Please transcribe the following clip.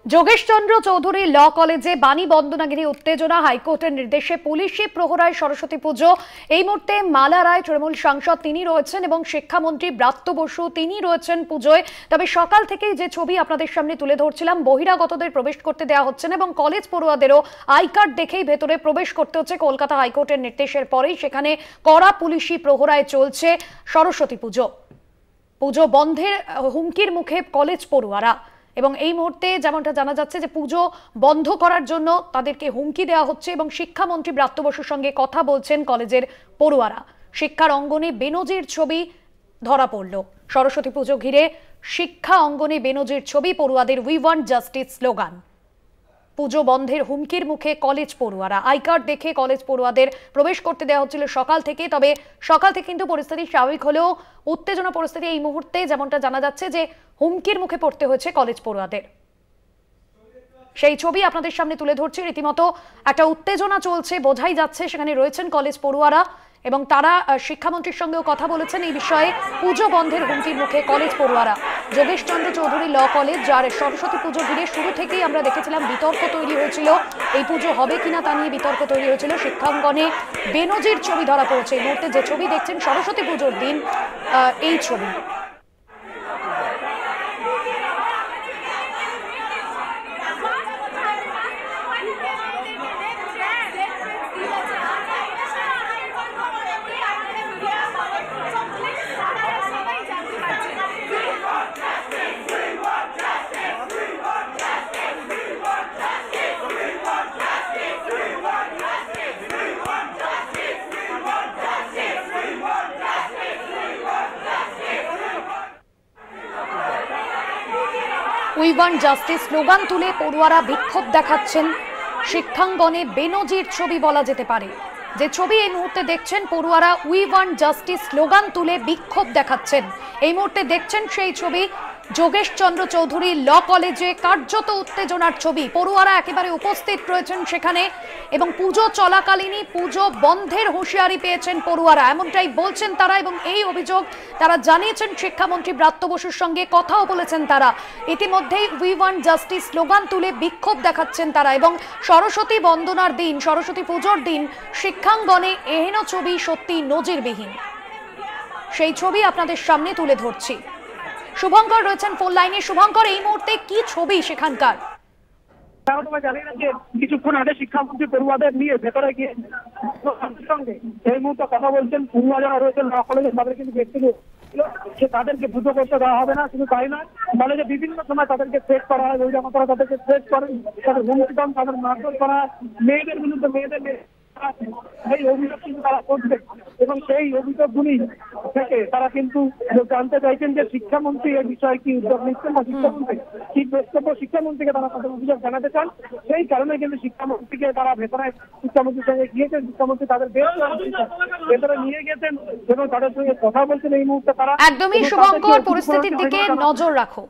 যোগেশ চন্দ্র চৌধুরী ল কলেজে বাণী বন্দনাগিরি উত্তেজনা, হাইকোর্টের নির্দেশে পুলিশি প্রহরায় সরস্বতী পুজো। এই মুহূর্তে মালা রায় তৃণমূল সাংসদ তিনি রয়েছেন এবং শিক্ষামন্ত্রী ব্রাত্য বসু তিনি রয়েছেন পুজোয়। তবে সকাল থেকেই যে ছবি আপনাদের সামনে তুলে ধরছিলাম, বহিরাগতদের প্রবেশ করতে দেওয়া হচ্ছে না এবং কলেজ পড়ুয়াদেরও আই কার্ড দেখেই ভেতরে প্রবেশ করতে হচ্ছে। কলকাতা হাইকোর্টের নির্দেশের পরেই সেখানে কড়া পুলিশি প্রহরায় চলছে সরস্বতী পুজো। পুজো বন্ধের হুমকির মুখে কলেজ পড়ুয়ারা এবং এই মুহূর্তে যেমনটা জানা যাচ্ছে যে পুজো বন্ধ করার জন্য তাদেরকে হুমকি দেওয়া হচ্ছে এবং শিক্ষামন্ত্রী ব্রাত্য বসুর সঙ্গে কথা বলছেন কলেজের পড়ুয়ারা। শিক্ষার অঙ্গনে বেনজির ছবি ধরা পড়ল। সরস্বতী পুজো ঘিরে শিক্ষা অঙ্গনে বেনজির ছবি, পড়ুয়াদের উই ওয়ান্ট জাস্টিস স্লোগান। পুজো বন্ধের হুমকির মুখে কলেজ পড়ুয়ারা। আই কার্ড দেখে কলেজ পড়ুয়াদের প্রবেশ করতে দেওয়া হচ্ছিল সকাল থেকে। তবে সকাল থেকে কিন্তু পরিস্থিতি স্বাভাবিক হলেও উত্তেজনা পরিস্থিতি এই মুহূর্তে যেমনটা জানা যাচ্ছে যে হুমকির মুখে পড়তে হয়েছে কলেজ পড়ুয়াদের। সেই ছবি আপনাদের সামনে তুলে ধরছি। রীতিমতো একটা উত্তেজনা চলছে, বোঝাই যাচ্ছে সেখানে রয়েছেন কলেজ পড়ুয়ারা এবং তারা শিক্ষামন্ত্রীর সঙ্গেও কথা বলেছেন এই বিষয়ে। পুজো বন্ধের হুমকির মুখে কলেজ পড়ুয়ারা। যোগেশ চন্দ্র চৌধুরী ল কলেজ, যার সরস্বতী পুজো ঘিরে শুরু থেকেই আমরা দেখেছিলাম বিতর্ক তৈরি হয়েছিল, এই পুজো হবে কিনা তা নিয়ে বিতর্ক তৈরি হয়েছিল। শিক্ষাঙ্গনে বেনজির ছবি ধরা পড়েছে। এই মুহূর্তে যে ছবি দেখছেন সরস্বতী পুজোর দিন এই ছবি। উই ওয়ান্ট জাস্টিস স্লোগান তুলে পড়ুয়ারা বিক্ষোভ দেখাচ্ছেন। শিক্ষাঙ্গনে বেনজির ছবি বলা যেতে পারে। যে ছবি এই মুহূর্তে দেখছেন, পড়ুয়ারা উই ওয়ান্ট জাস্টিস স্লোগান তুলে বিক্ষোভ দেখাচ্ছেন। এই মুহূর্তে দেখছেন সেই ছবি যোগেশ চন্দ্র চৌধুরী ল কলেজে, কার্যত উত্তেজনার ছবি। পড়ুয়ারা একেবারে উপস্থিত রয়েছেন সেখানে এবং পুজো চলাকালীনই পুজো বন্ধের হুঁশিয়ারি পেয়েছেন পড়ুয়ারা, এমনটাই বলছেন তারা। এবং এই অভিযোগ তারা জানিয়েছেন শিক্ষামন্ত্রী ব্রাত্য বসুর সঙ্গে কথাও বলেছেন তারা। ইতিমধ্যেই উই ওয়ান্ট জাস্টিস স্লোগান তুলে বিক্ষোভ দেখাচ্ছেন তারা এবং সরস্বতী বন্দনার দিন, সরস্বতী পুজোর দিন শিক্ষাঙ্গনে এহেন ছবি সত্যি নজিরবিহীন। সেই ছবি আপনাদের সামনে তুলে ধরছি। শুভঙ্কর রয়েছেন ফোন লাইনে। শুভঙ্কর, এই মুহূর্তে কি ছবি সেখানকার? কিছুক্ষণ আগে শিক্ষামন্ত্রী পড়ুয়াদের নিয়ে ভেতরে গিয়ে সঙ্গে এই মুহূর্তে কথা বলছেন। পড়ুয়া যারা রয়েছেন ল কলেজে তাদের কিন্তু ব্যক্তিগত তাদেরকে পুজো করতে দেওয়া হবে না। শুধু তাই নয়, কলেজে বিভিন্ন সময় তাদেরকে থ্রেট করা হয়, বহিরাগতরা তাদেরকে থ্রেট করেন, তাদের হুমকি দেন, তাদের মারধর করা হয়, মেয়েদের বিরুদ্ধে মেয়েদের এই অভিযোগ কিন্তু তারা করবে এবং সেই অভিযোগগুলি থেকে তারা কিন্তু জানতে চাইছেন যে শিক্ষামন্ত্রী এই বিষয়ে কি উদ্যোগ নিচ্ছেন বা শিক্ষামন্ত্রী কি বক্তব্য। শিক্ষামন্ত্রীকে তারা তাদের অভিযোগ জানাতে চান। সেই কারণে কিন্তু শিক্ষামন্ত্রীকে তারা ভেতরে শিক্ষামন্ত্রীর সঙ্গে গিয়েছেন। শিক্ষামন্ত্রী তাদের ভেতরে নিয়ে গেছেন এবং তাদের সঙ্গে কথা বলছেন। এই মুহূর্তে তারা একদমই শুভঙ্কর, পরিস্থিতির দিকে নজর রাখো।